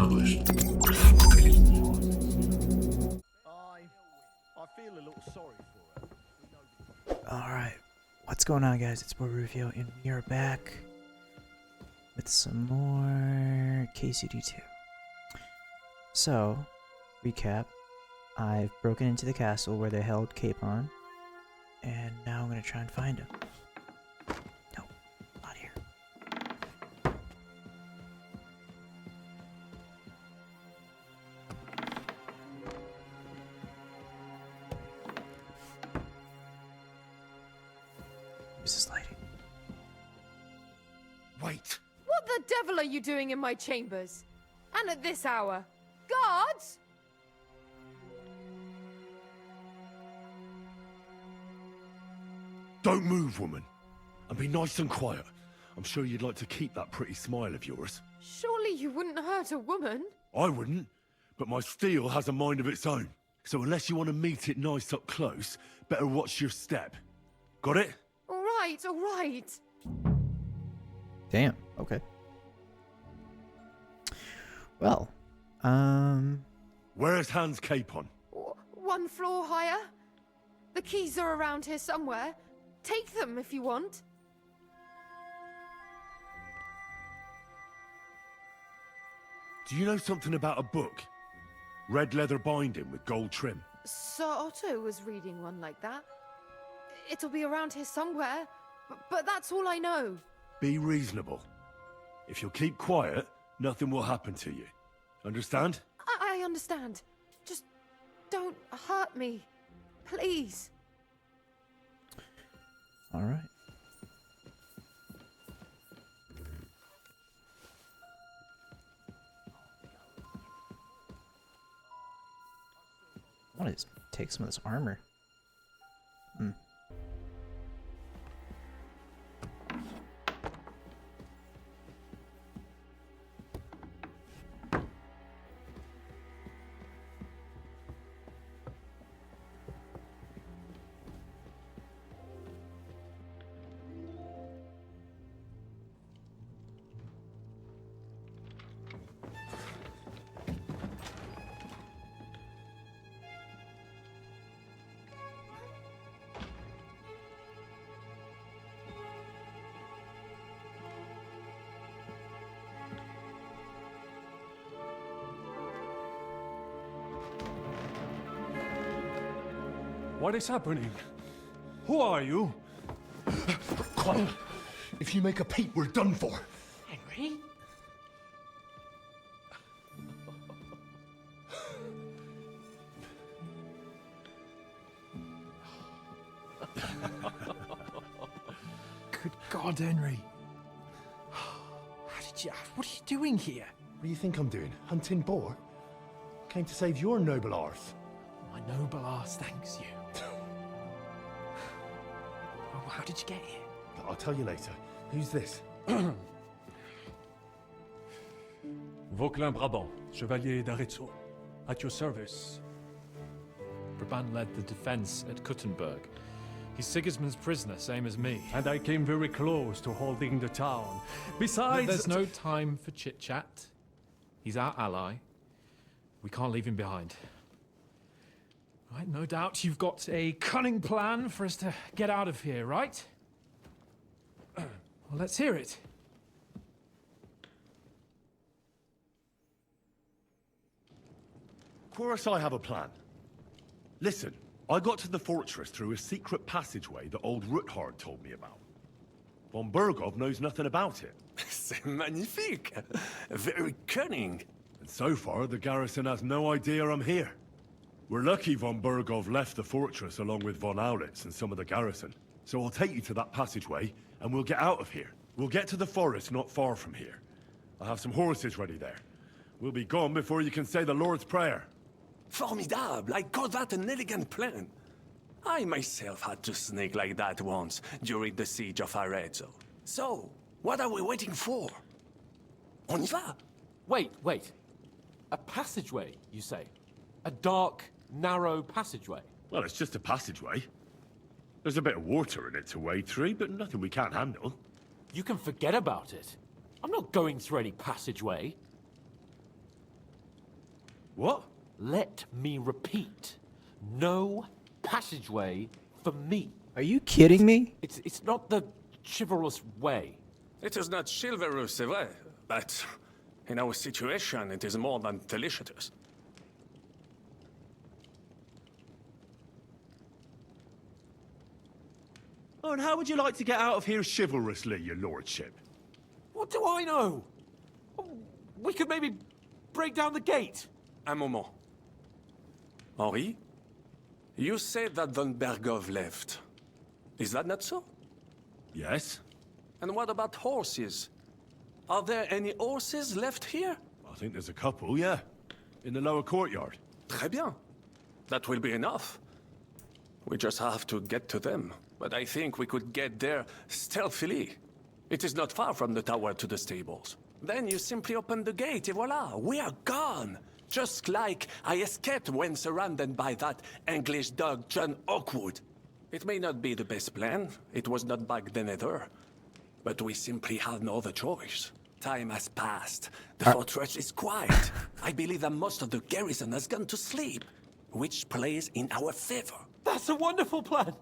published. I feel a little sorry for her. Alright, what's going on, guys? It's Boy Rufio, and we are back with some more KCD2. So, recap. I've broken into the castle where they held Capon, and now I'm going to try and find him. No, not here. Where's this lady? Wait! What the devil are you doing in my chambers? And at this hour? Guards? Don't move, woman. And be nice and quiet. I'm sure you'd like to keep that pretty smile of yours. Surely you wouldn't hurt a woman? I wouldn't, but my steel has a mind of its own. So unless you want to meet it nice up close, better watch your step. Got it? All right, all right. Damn, okay. Well, Where's Hans Capon? One floor higher. The keys are around here somewhere. Take them if you want. Do you know something about a book? Red leather binding with gold trim. Sir Otto was reading one like that. It'll be around here somewhere, but that's all I know. Be reasonable. If you'll keep quiet, nothing will happen to you. Understand? I understand. Just don't hurt me. Please. alright. I want to take some of this armor. What is happening? Who are you? Quiet! If you make a peep, we're done for. Henry? Good God, Henry. What are you doing here? What do you think I'm doing? Hunting boar? Came to save your noble arse. My noble arse thanks you. Oh, how did you get here? I'll tell you later. Who's this? Vauquelin Brabant, Chevalier d'Arezzo. At your service. Brabant led the defense at Kuttenberg. He's Sigismund's prisoner, same as me. And I came very close to holding the town. Besides... There's no time for chit-chat. He's our ally. We can't leave him behind. Right, no doubt you've got a cunning plan for us to get out of here, right? Well, let's hear it. Of course I have a plan. Listen, I got to the fortress through a secret passageway that old Ruthard told me about. Von Bergov knows nothing about it. C'est magnifique! Very cunning. And so far, the garrison has no idea I'm here. We're lucky von Bergov left the fortress along with von Aulitz and some of the garrison. So I'll take you to that passageway, and we'll get out of here. We'll get to the forest not far from here. I'll have some horses ready there. We'll be gone before you can say the Lord's Prayer. Formidable! I call that an elegant plan. I myself had to sneak like that once during the siege of Arezzo. So, what are we waiting for? On y va! Wait. A passageway, you say? A dark, narrow passageway? Well, it's just a passageway. There's a bit of water in it to wade through, but nothing we can't handle. You can forget about it. I'm not going through any passageway. What? Let me repeat. No passageway for me. Are you kidding me? It's not the chivalrous way. It is not chivalrous, c'est vrai, but in our situation, it is more than delicious. Oh, and how would you like to get out of here chivalrously, your lordship? What do I know? We could maybe break down the gate. Un moment. Henri? You said that Von Bergov left. Is that not so? Yes? And what about horses? Are there any horses left here? I think there's a couple, yeah. In the lower courtyard. Très bien. That will be enough. We just have to get to them. But I think we could get there stealthily. It is not far from the tower to the stables. Then you simply open the gate, et voila, we are gone. Just like I escaped when surrounded by that English dog John Oakwood. It may not be the best plan. It was not back then either. But we simply had no other choice. Time has passed. The fortress is quiet. I believe that most of the garrison has gone to sleep, which plays in our favor. That's a wonderful plan.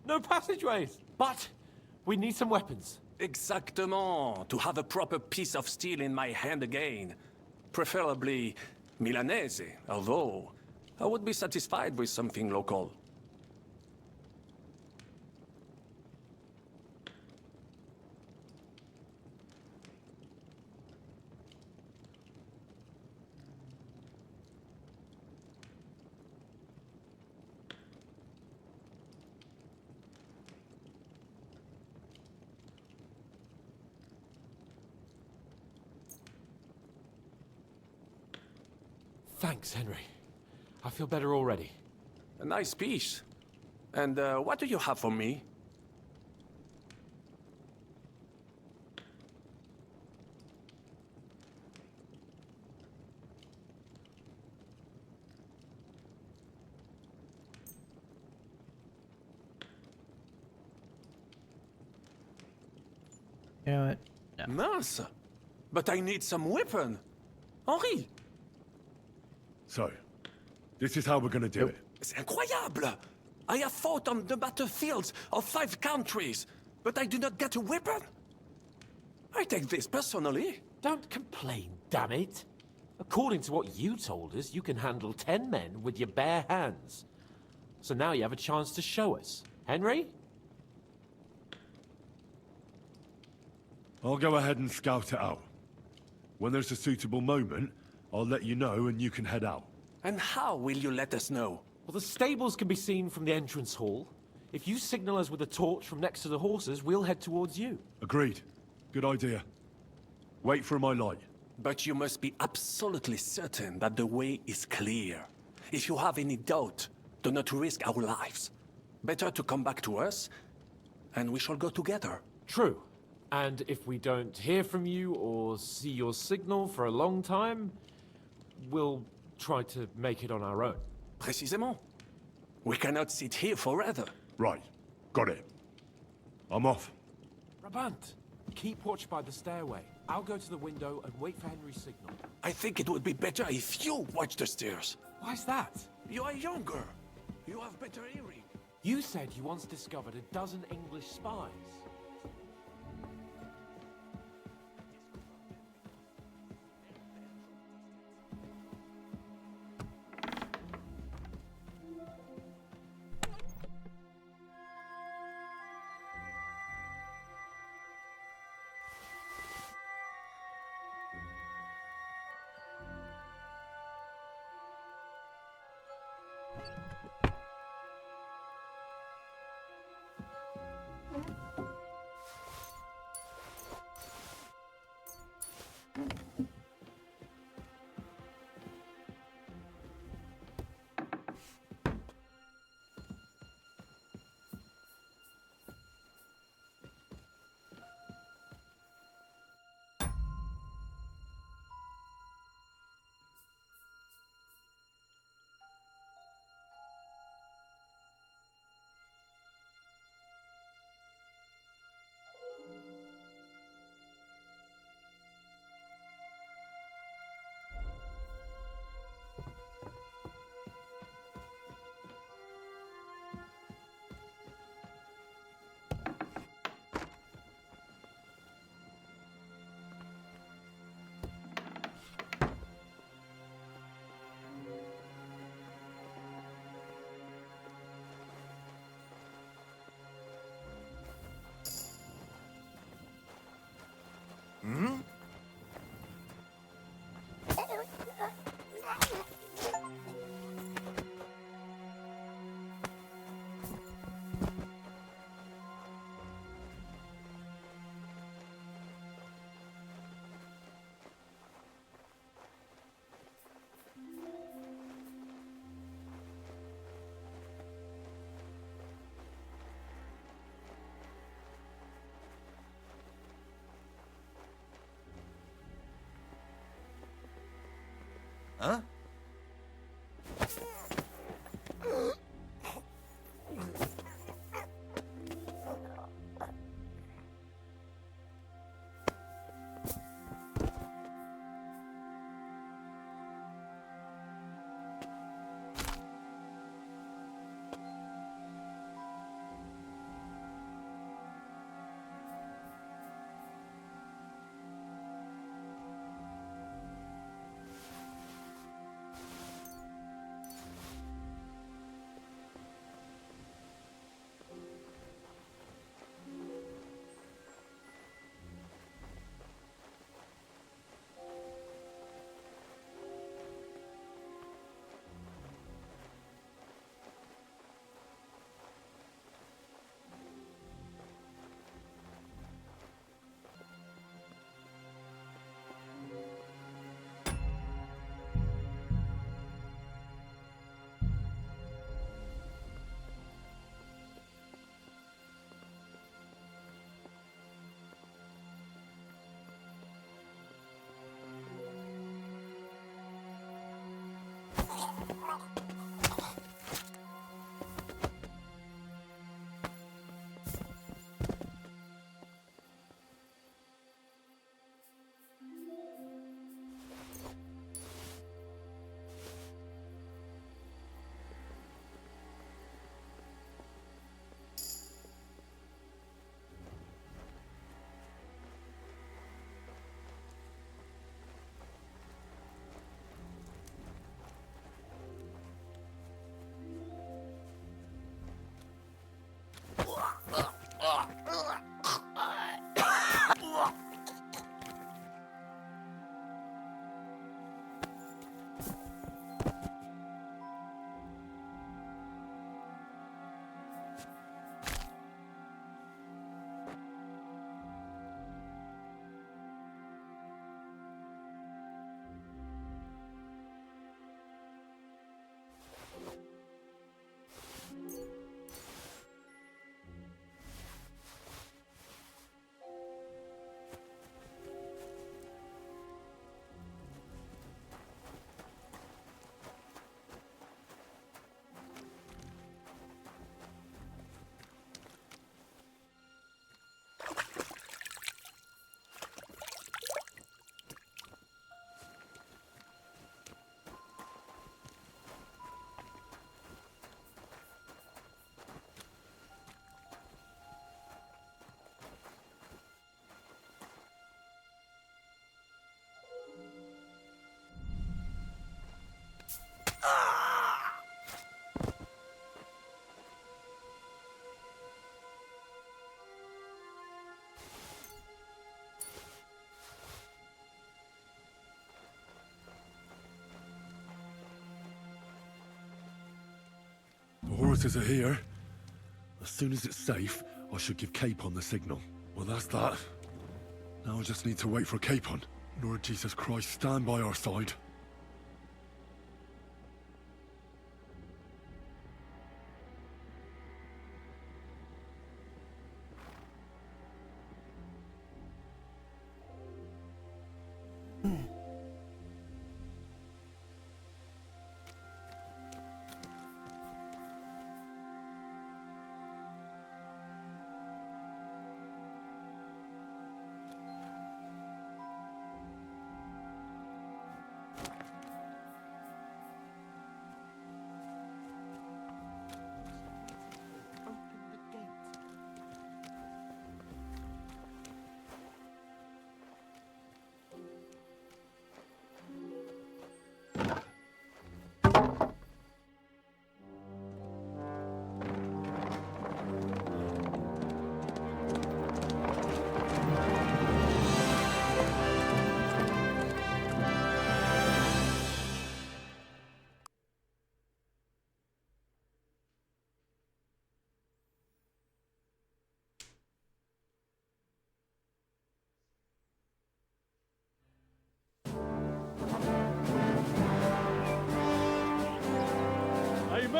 No passageways. But we need some weapons. Exactement. To have a proper piece of steel in my hand again. Preferably Milanese, although I would be satisfied with something local. Thanks, Henry. I feel better already. A nice piece. And what do you have for me? You know what? No. Mince! But I need some weapon. Henri! So, this is how we're gonna do it. C'est incroyable! I have fought on the battlefields of 5 countries, but I do not get a weapon. I take this personally. Don't complain, damn it. According to what you told us, you can handle 10 men with your bare hands. So now you have a chance to show us. Henry? I'll go ahead and scout it out. When there's a suitable moment, I'll let you know and you can head out. And how will you let us know? Well, the stables can be seen from the entrance hall. If you signal us with a torch from next to the horses, we'll head towards you. Agreed. Good idea. Wait for my light. But you must be absolutely certain that the way is clear. If you have any doubt, do not risk our lives. Better to come back to us, and we shall go together. True. And if we don't hear from you or see your signal for a long time, we'll try to make it on our own. Précisément. We cannot sit here forever. Right. Got it. I'm off. Brabant, keep watch by the stairway. I'll go to the window and wait for Henry's signal. I think it would be better if you watch the stairs. Why's that? You are younger. You have better hearing. You said you once discovered a dozen English spies. Huh? The horses are here. As soon as it's safe, I should give Capon the signal. Well, that's that. Now I just need to wait for Capon. Lord Jesus Christ, stand by our side.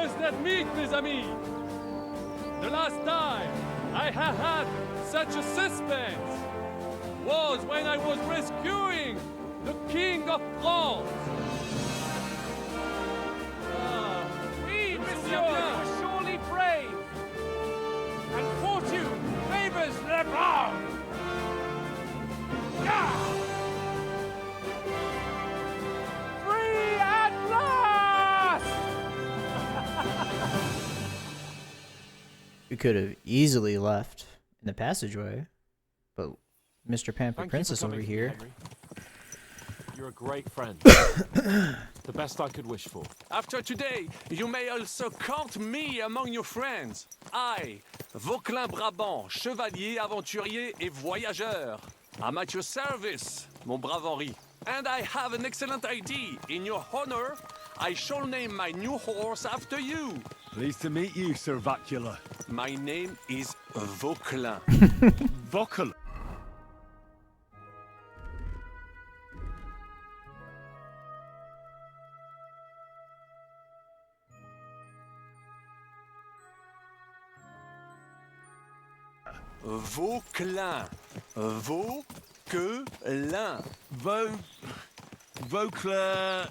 must admit, mes amis, the last time I have had such a suspense was when I was rescuing the King of France. Oui, monsieur, you were surely brave. And fortune favors the brave. Free at last! We could have easily left in the passageway, but Mr. Pampered Princess over here. Henry. You're a great friend. The best I could wish for. After today, you may also count me among your friends. I, Vauquelin Brabant, chevalier, aventurier et voyageur. I'm at your service, mon brave Henri. And I have an excellent idea. In your honor, I shall name my new horse after you. Pleased to meet you, Sir Vacula. My name is Vauquelin. Vauquelin. Vauquelin. Vauquelin. Vauquelin.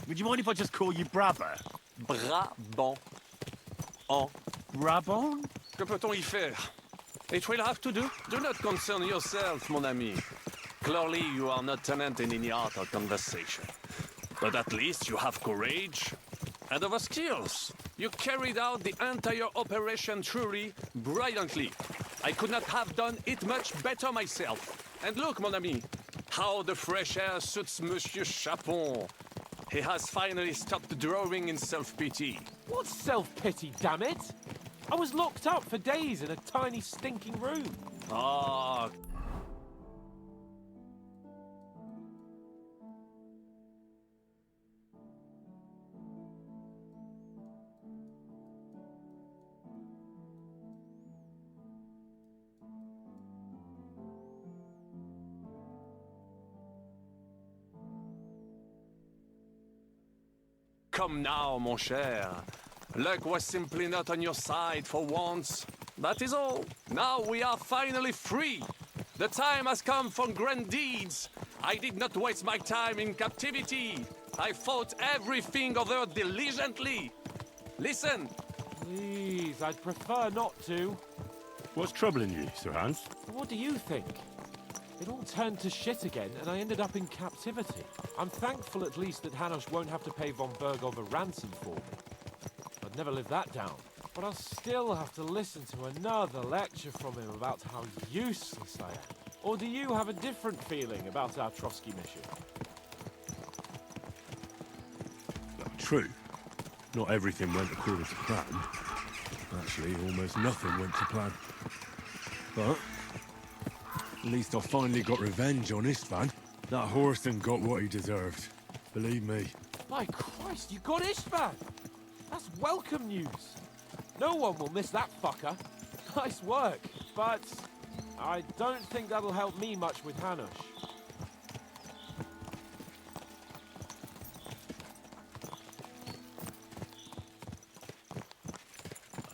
Would you mind if I just call you Brabber? Brabant. En. Brabant? Que peut-on y faire? It will have to do. Do not concern yourself, mon ami. Clearly, you are not tenant in any art or conversation. But at least you have courage and other skills. You carried out the entire operation truly brilliantly. I could not have done it much better myself. And look, mon ami, how the fresh air suits Monsieur Capon. He has finally stopped drawing in self-pity. What self-pity, damn it? I was locked up for days in a tiny stinking room. Ah, come now, mon cher. Luck was simply not on your side for once. That is all. Now we are finally free. The time has come for grand deeds. I did not waste my time in captivity. I fought everything over diligently. Listen. Please, I'd prefer not to. What's troubling you, Sir Hans? What do you think? It all turned to shit again, and I ended up in captivity. I'm thankful at least that Hanush won't have to pay von Bergov a ransom for me. I'd never live that down. But I'll still have to listen to another lecture from him about how useless I am. Or do you have a different feeling about our Trotsky mission? True. Not everything went according to plan. Actually, almost nothing went to plan. But at least I finally got revenge on Istvan. That Horsten got what he deserved. Believe me. My Christ, you got Istvan! That's welcome news. No one will miss that fucker. Nice work, but I don't think that'll help me much with Hanush.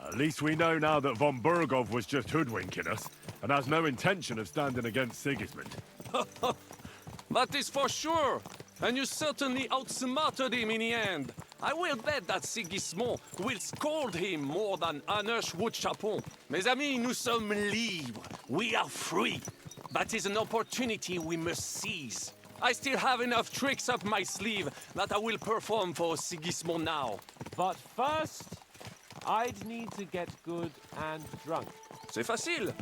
At least we know now that von Bergov was just hoodwinking us and has no intention of standing against Sigismund. That is for sure. And you certainly outsmarted him in the end. I will bet that Sigismund will scold him more than Hanush would Capon. Mes amis, nous sommes libres. We are free. That is an opportunity we must seize. I still have enough tricks up my sleeve that I will perform for Sigismund now. But first, I'd need to get good and drunk. C'est facile.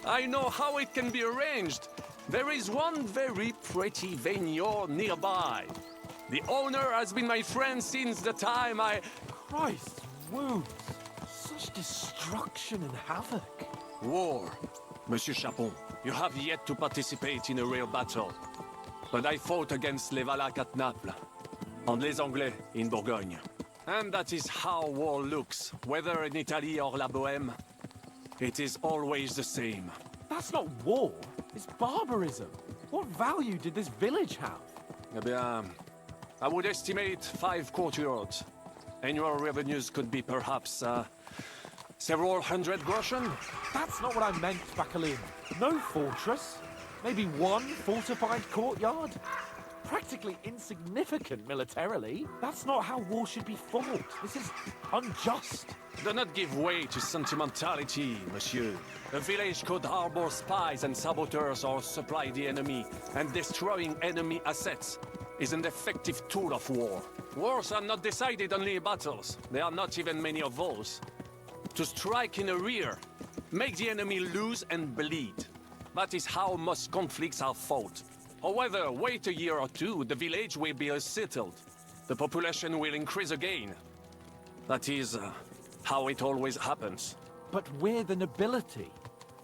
I know how it can be arranged. There is one very pretty vineyard nearby. The owner has been my friend since the time I... Christ, wounds. Such destruction and havoc. War. Monsieur Capon, you have yet to participate in a real battle. But I fought against les Valaques at Naples, and les Anglais in Bourgogne. And that is how war looks, whether in Italy or La Bohème. It is always the same. That's not war. It's barbarism. What value did this village have? Eh bien, I would estimate 5 courtyards. Annual revenues could be perhaps, several hundred groschen? That's not what I meant, Bakalin. No fortress. Maybe one fortified courtyard. Practically insignificant militarily. That's not how war should be fought. This is unjust. Do not give way to sentimentality, monsieur. A village could harbor spies and saboteurs or supply the enemy, and destroying enemy assets is an effective tool of war. Wars are not decided only in battles. There are not even many of those. To strike in the rear, make the enemy lose and bleed. That is how most conflicts are fought. However, wait a year or two, the village will be settled. The population will increase again. That is how it always happens. But we're the nobility.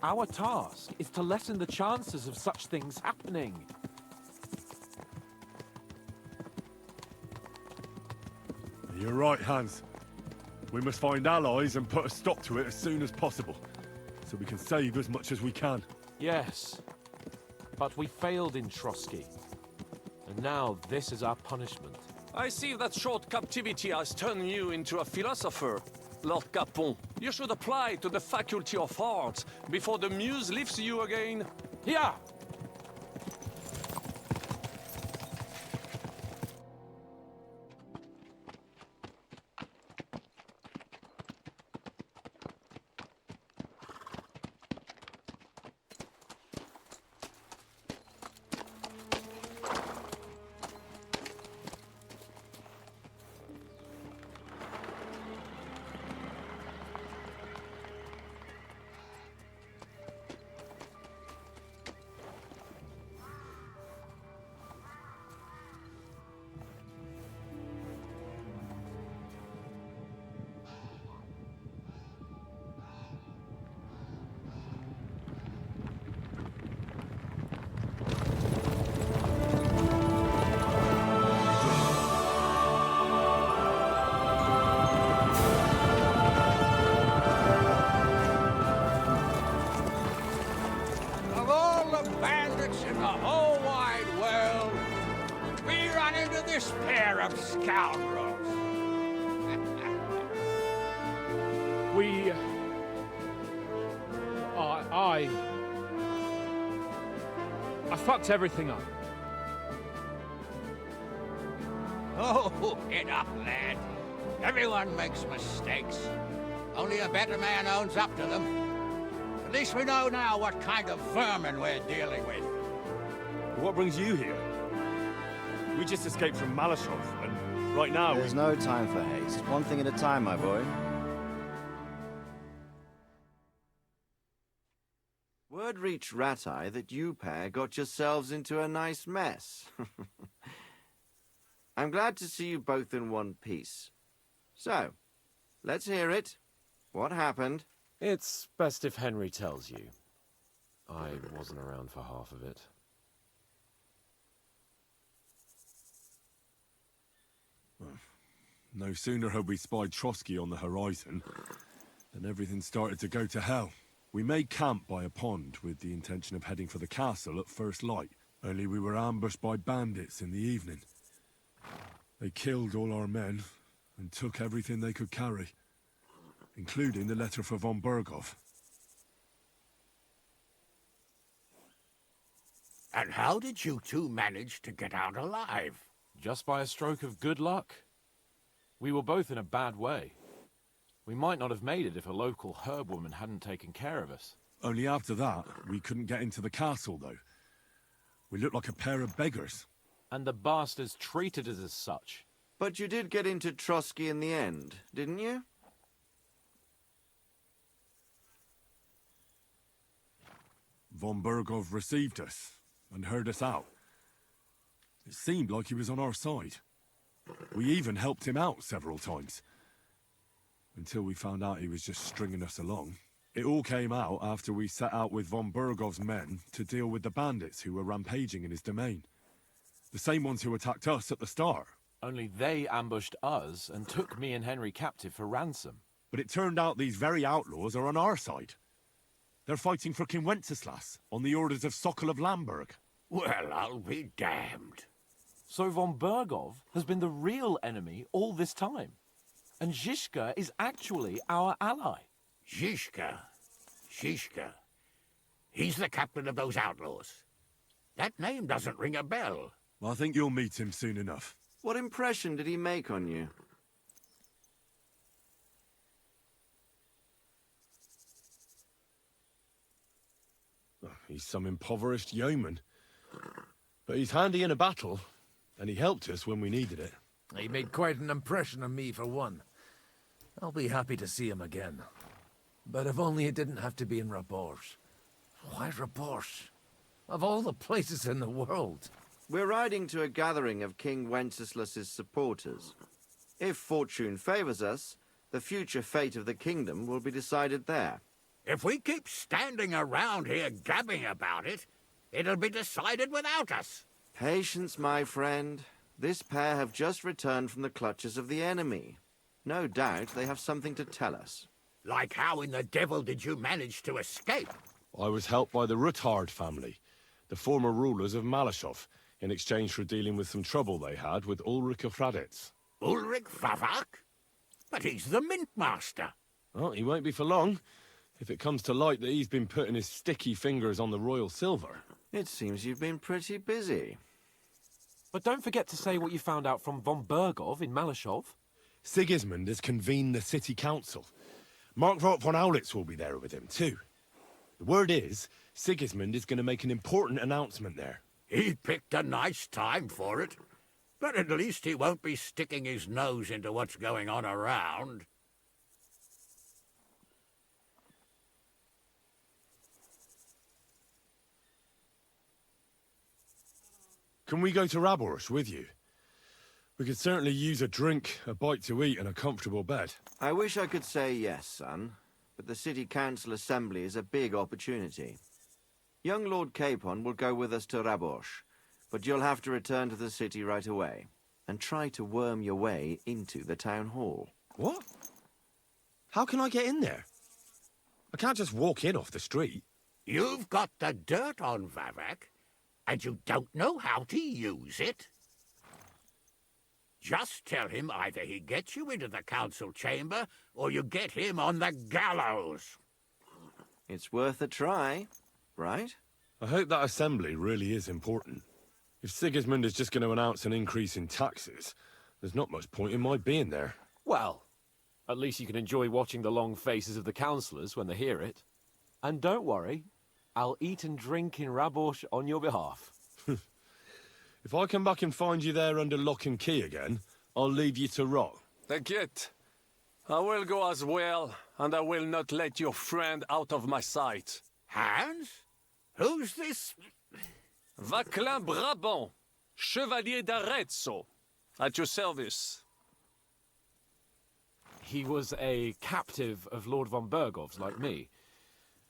Our task is to lessen the chances of such things happening. You're right, Hans. We must find allies and put a stop to it as soon as possible, so we can save as much as we can. Yes. But we failed in Trotsky. And now this is our punishment. I see that short captivity has turned you into a philosopher, Lord Capon. You should apply to the Faculty of Arts before the muse lifts you again. Here! Of all the bandits in the whole wide world, we run into this pair of scoundrels. We... I fucked everything up. Oh, get up, lad. Everyone makes mistakes. Only a better man owns up to them. At least we know now what kind of vermin we're dealing with. What brings you here? We just escaped from Malashov, and right now There's no time for haste. One thing at a time, my boy. Word reached Ratai that you pair got yourselves into a nice mess. I'm glad to see you both in one piece. So, let's hear it. What happened? It's best if Henry tells you. I wasn't around for half of it. No sooner had we spied Trotsky on the horizon than everything started to go to hell. We made camp by a pond with the intention of heading for the castle at first light, only we were ambushed by bandits in the evening. They killed all our men and took everything they could carry, including the letter for von Berghoff. And how did you two manage to get out alive? Just by a stroke of good luck. We were both in a bad way. We might not have made it if a local herb woman hadn't taken care of us. Only after that, we couldn't get into the castle, though. We looked like a pair of beggars. And the bastards treated us as such. But you did get into Trotsky in the end, didn't you? Von Berghoff received us and heard us out. It seemed like he was on our side. We even helped him out several times. Until we found out he was just stringing us along. It all came out after we set out with von Berghoff's men to deal with the bandits who were rampaging in his domain. The same ones who attacked us at the start. Only they ambushed us and took me and Henry captive for ransom. But it turned out these very outlaws are on our side. They're fighting for King Wenceslas on the orders of Sokol of Lamberg. Well, I'll be damned. So von Berghoff has been the real enemy all this time. And Zizka is actually our ally. Zizka. Zizka. He's the captain of those outlaws. That name doesn't ring a bell. I think you'll meet him soon enough. What impression did he make on you? Oh, he's some impoverished yeoman. But he's handy in a battle, and he helped us when we needed it. He made quite an impression on me, for one. I'll be happy to see him again. But if only it didn't have to be in Raborge. Why Raborge? Of all the places in the world. We're riding to a gathering of King Wenceslas's supporters. If fortune favors us, the future fate of the kingdom will be decided there. If we keep standing around here gabbing about it, it'll be decided without us. Patience, my friend. This pair have just returned from the clutches of the enemy. No doubt they have something to tell us. Like how in the devil did you manage to escape? I was helped by the Ruthard family, the former rulers of Malashov, in exchange for dealing with some trouble they had with Ulrich of Raditz. Ulrich Favak? But he's the mint master. Well, he won't be for long, if it comes to light that he's been putting his sticky fingers on the royal silver. It seems you've been pretty busy. But don't forget to say what you found out from von Bergov in Malashov. Sigismund has convened the city council. Markvart von Aulitz will be there with him, too. The word is, Sigismund is going to make an important announcement there. He picked a nice time for it. But at least he won't be sticking his nose into what's going on around. Can we go to Raborsh with you? We could certainly use a drink, a bite to eat, and a comfortable bed. I wish I could say yes, son, but the city council assembly is a big opportunity. Young Lord Capon will go with us to Raborsh, but you'll have to return to the city right away, and try to worm your way into the town hall. What? How can I get in there? I can't just walk in off the street. You've got the dirt on Vavak, and you don't know how to use it? Just tell him either he gets you into the council chamber, or you get him on the gallows. It's worth a try, right? I hope that assembly really is important. If Sigismund is just going to announce an increase in taxes, there's not much point in my being there. Well, at least you can enjoy watching the long faces of the councillors when they hear it. And don't worry, I'll eat and drink in Raborsh on your behalf. If I come back and find you there under lock and key again, I'll leave you to rot. T'inquiète. I will go as well, and I will not let your friend out of my sight. Hans? Who's this? Vaclin Brabant, Chevalier d'Arezzo, at your service. He was a captive of Lord von Bergov's, like me.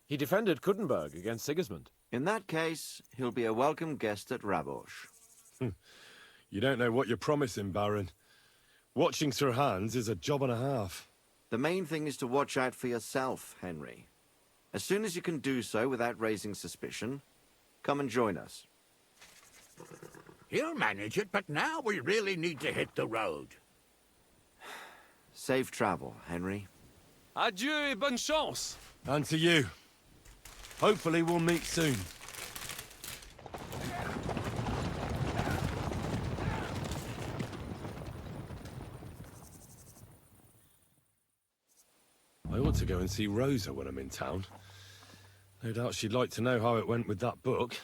He defended Kuttenberg against Sigismund. In that case, he'll be a welcome guest at Raborsh. You don't know what you're promising, Baron. Watching Sir Hans is a job and a half. The main thing is to watch out for yourself, Henry. As soon as you can do so without raising suspicion, come and join us. He'll manage it, but now we really need to hit the road. Safe travel, Henry. Adieu et bonne chance. And to you. Hopefully we'll meet soon. I ought to go and see Rosa when I'm in town. No doubt she'd like to know how it went with that book.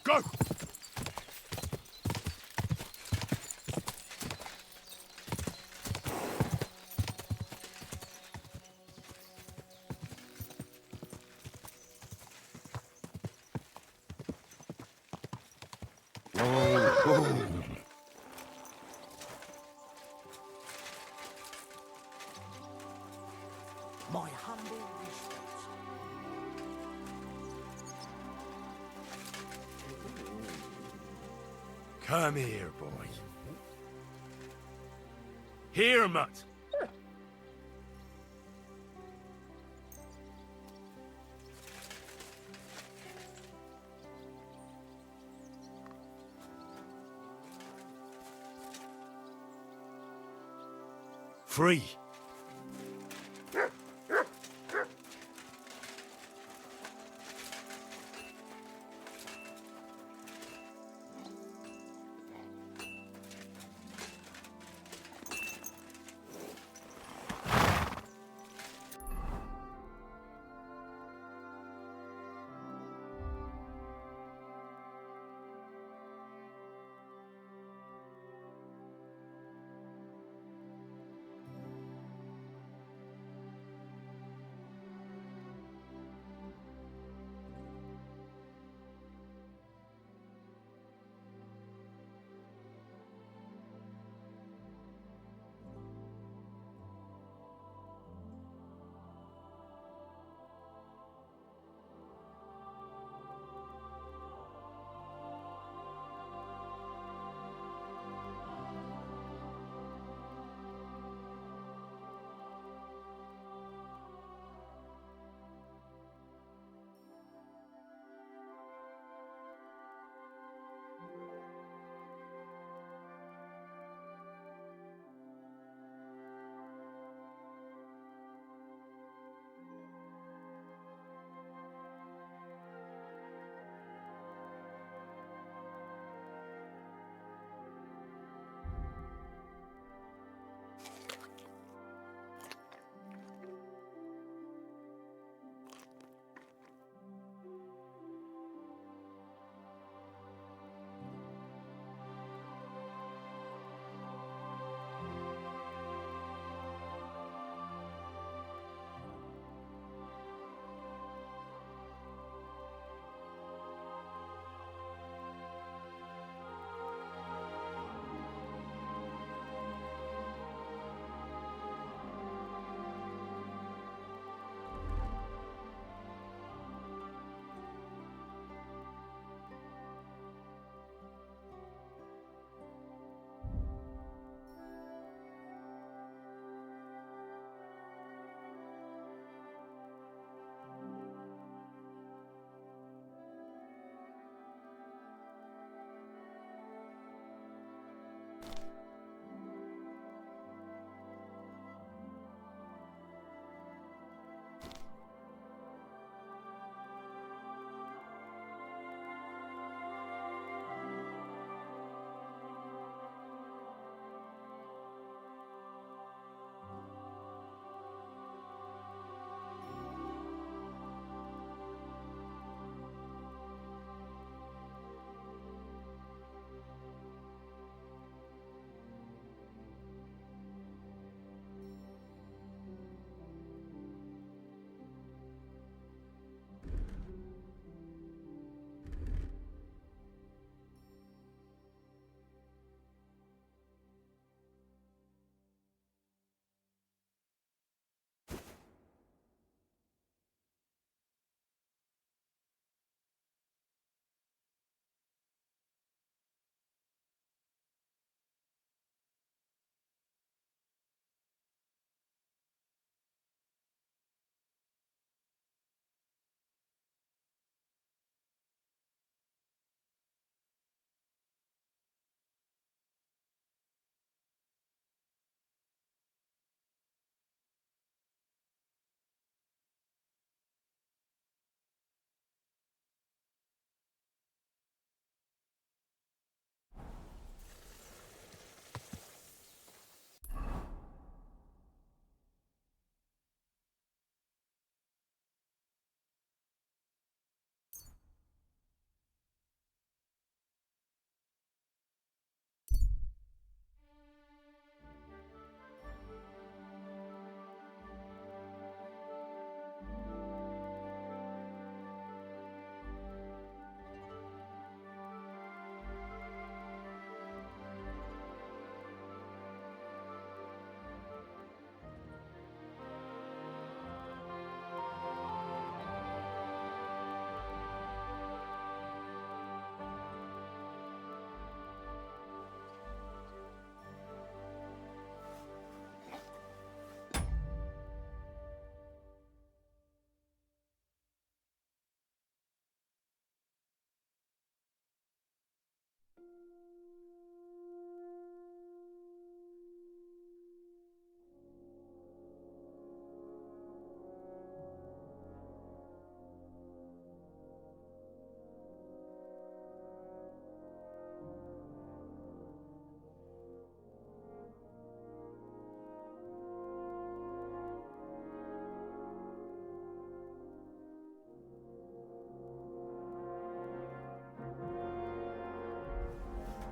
Go! Come here, boy. Here, Mutt. Free.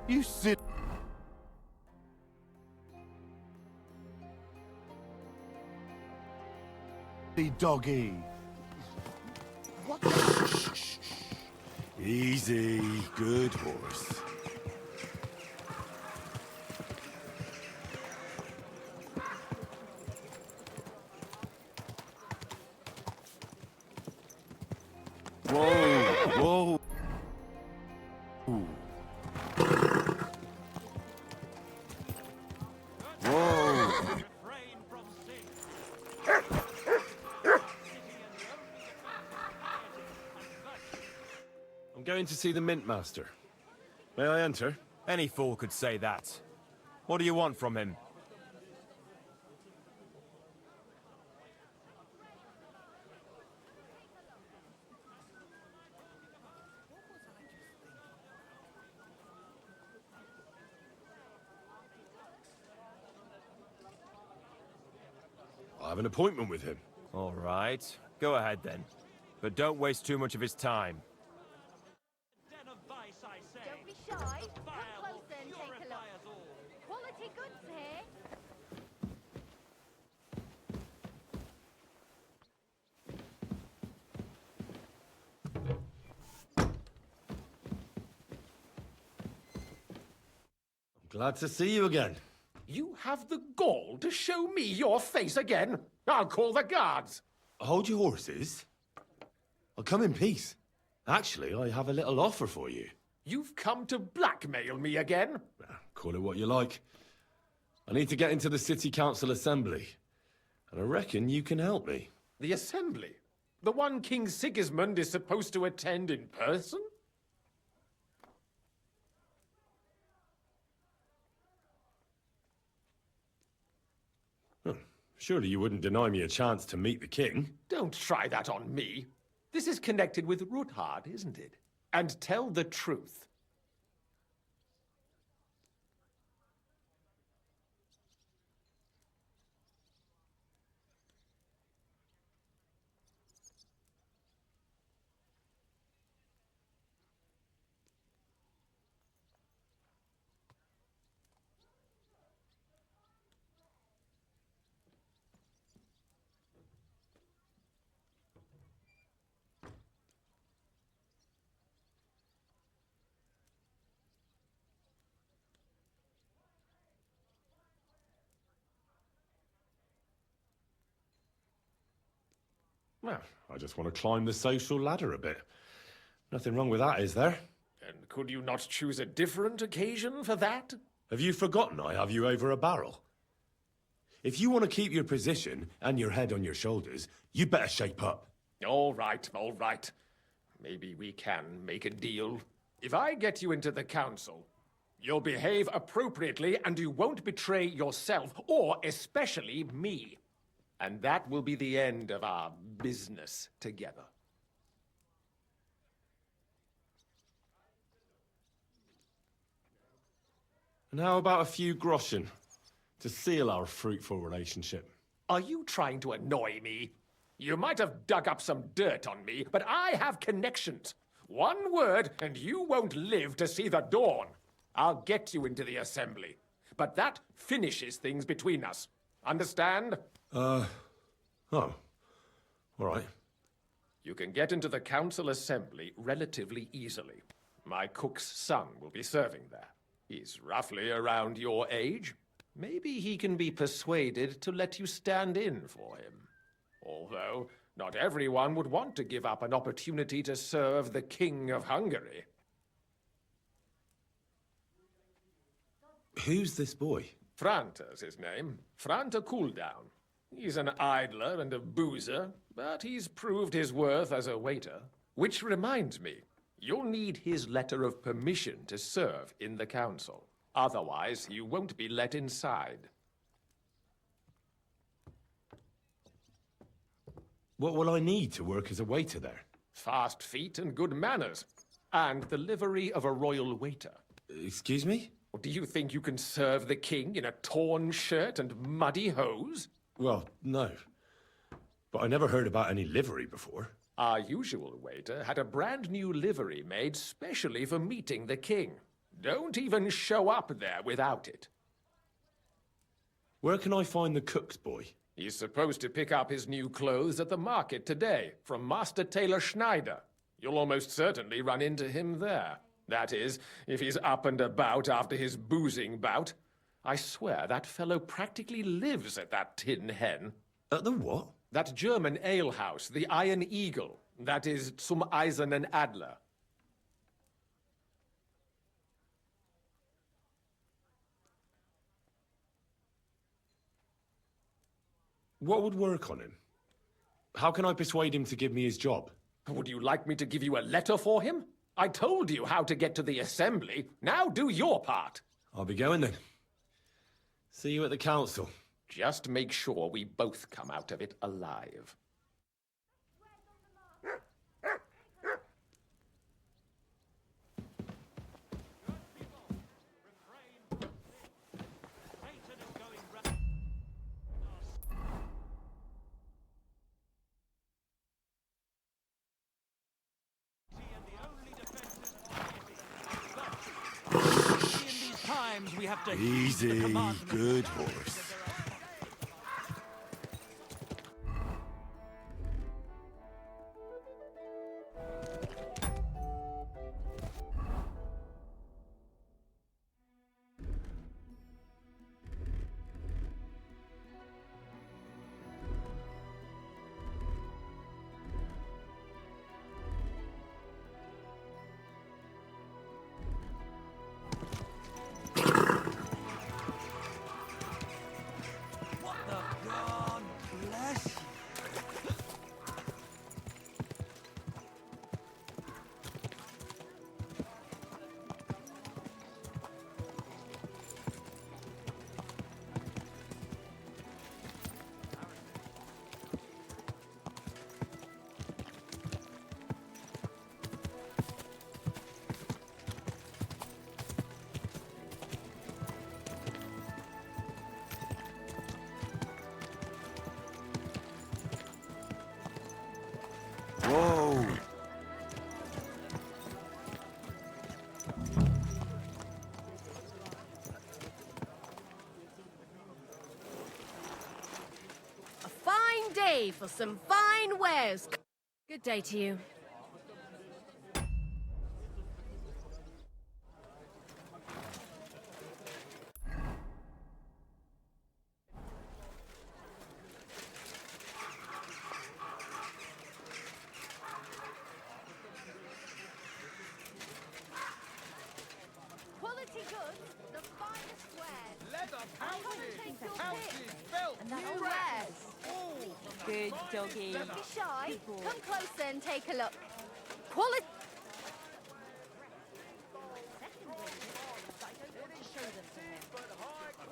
You sit. Doggy. Easy, good horse. Whoa, whoa. Ooh. Whoa. I'm going to see the Mint Master. May I enter? Any fool could say that. What do you want from him? I have an appointment with him. All right. Go ahead then. But don't waste too much of his time. Don't be shy. Come closer and take a look. Quality goods here. Glad to see you again. You have the gall to show me your face again? I'll call the guards. Hold your horses. I'll come in peace. Actually, I have a little offer for you. You've come to blackmail me again? Call it what you like. I need to get into the City Council Assembly, and I reckon you can help me. The Assembly? The one King Sigismund is supposed to attend in person? Surely you wouldn't deny me a chance to meet the king? Don't try that on me. This is connected with Ruthard, isn't it? And tell the truth. Well, I just want to climb the social ladder a bit. Nothing wrong with that, is there? And could you not choose a different occasion for that? Have you forgotten I have you over a barrel? If you want to keep your position and your head on your shoulders, you better shape up. All right, all right. Maybe we can make a deal. If I get you into the council, you'll behave appropriately and you won't betray yourself, or especially me. And that will be the end of our business together. And how about a few groschen to seal our fruitful relationship? Are you trying to annoy me? You might have dug up some dirt on me, but I have connections. One word, and you won't live to see the dawn. I'll get you into the assembly. But that finishes things between us. Understand? Oh. All right. You can get into the council assembly relatively easily. My cook's son will be serving there. He's roughly around your age. Maybe he can be persuaded to let you stand in for him. Although, not everyone would want to give up an opportunity to serve the King of Hungary. Who's this boy? Franta's his name. Franta Cooldown. He's an idler and a boozer, but he's proved his worth as a waiter. Which reminds me, you'll need his letter of permission to serve in the council. Otherwise, you won't be let inside. What will I need to work as a waiter there? Fast feet and good manners. And the livery of a royal waiter. Excuse me? Do you think you can serve the king in a torn shirt and muddy hose? Well, no. But I never heard about any livery before. Our usual waiter had a brand new livery made specially for meeting the king. Don't even show up there without it. Where can I find the cook's boy? He's supposed to pick up his new clothes at the market today from Master Tailor Schneider. You'll almost certainly run into him there. That is, if he's up and about after his boozing bout. I swear that fellow practically lives at that Tin Hen. At the what? That German alehouse, the Iron Eagle. That is Zum Eisernen Adler. What would work on him? How can I persuade him to give me his job? Would you like me to give you a letter for him? I told you how to get to the assembly. Now do your part. I'll be going then. See you at the council. Just make sure we both come out of it alive. We have to Easy, good horse. Whoa! A fine day for some fine wares. Good day to you. Quality goods, the finest wares. Leather Come and take your pouches, pick. belts, And that new all racks. wears. Good doggy. Don't be shy. Come closer and take a look. Quality.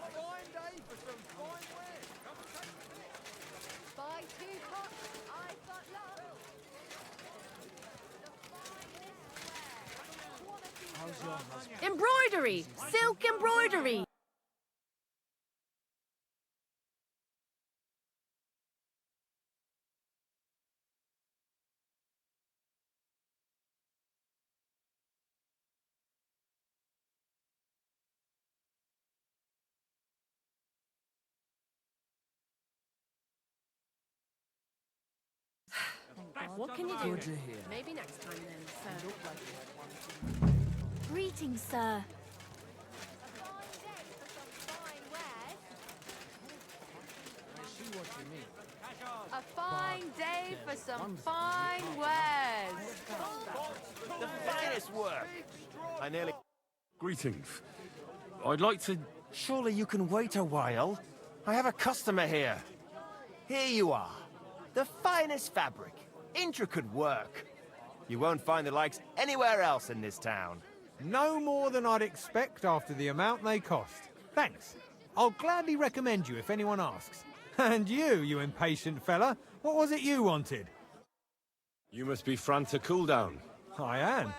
Fine day for some fine wares. Come and take a pick. Buy two pots. I've got love. The finest wares. Embroidery! Silk embroidery! What can you do? Good to hear. Maybe next time then, sir. Greetings, sir. A fine day for some fine wares. The finest work. I nearly... Greetings. I'd like to... Surely you can wait a while. I have a customer here. Here you are. The finest fabric. Intricate work. You won't find the likes anywhere else in this town. No more than I'd expect after the amount they cost. Thanks. I'll gladly recommend you if anyone asks. And you impatient fella, what was it you wanted? You must be Franta Cooldown. I am.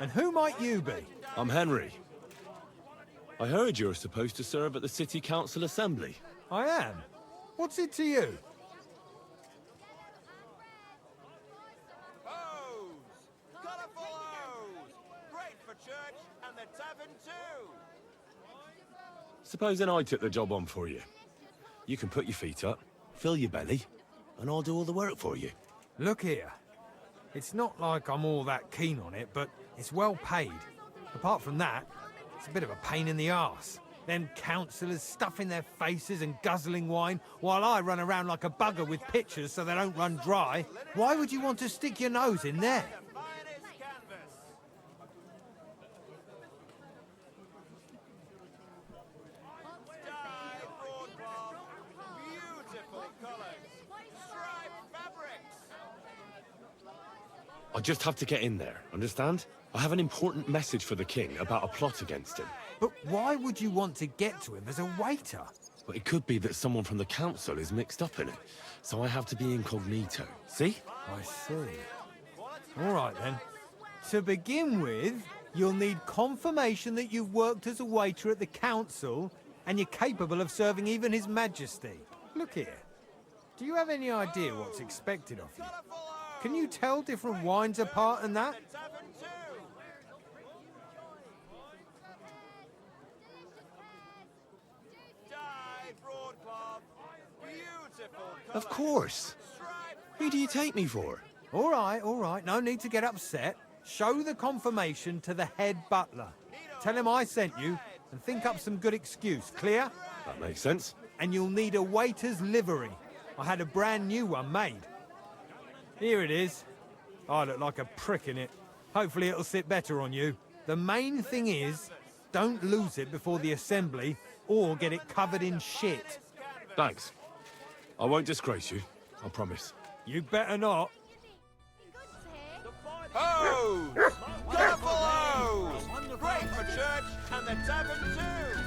And who might you be? I'm Henry. I heard you're supposed to serve at the City Council Assembly. I am. What's it to you? Colourful hose! Great for church and the tavern too. Supposing I took the job on for you. You can put your feet up, fill your belly, and I'll do all the work for you. Look here. It's not like I'm all that keen on it, but it's well paid. Apart from that, it's a bit of a pain in the arse. Them councillors stuffing their faces and guzzling wine, while I run around like a bugger with pitchers so they don't run dry. Why would you want to stick your nose in there? I just have to get in there, understand? I have an important message for the king about a plot against him. But why would you want to get to him as a waiter? Well, it could be that someone from the council is mixed up in it, so I have to be incognito. See? I see. All right, then. To begin with, you'll need confirmation that you've worked as a waiter at the council and you're capable of serving even His Majesty. Look here. Do you have any idea what's expected of you? Can you tell different wines apart and that? Of course. Who do you take me for? All right. No need to get upset. Show the confirmation to the head butler. Tell him I sent you and think up some good excuse. Clear? That makes sense. And you'll need a waiter's livery. I had a brand new one made. Here it is. I look like a prick in it. Hopefully it'll sit better on you. The main thing is, don't lose it before the assembly or get it covered in shit. Thanks. I won't disgrace you, I promise. You better not. Hose! Colourful hose! Great for church and the tavern too!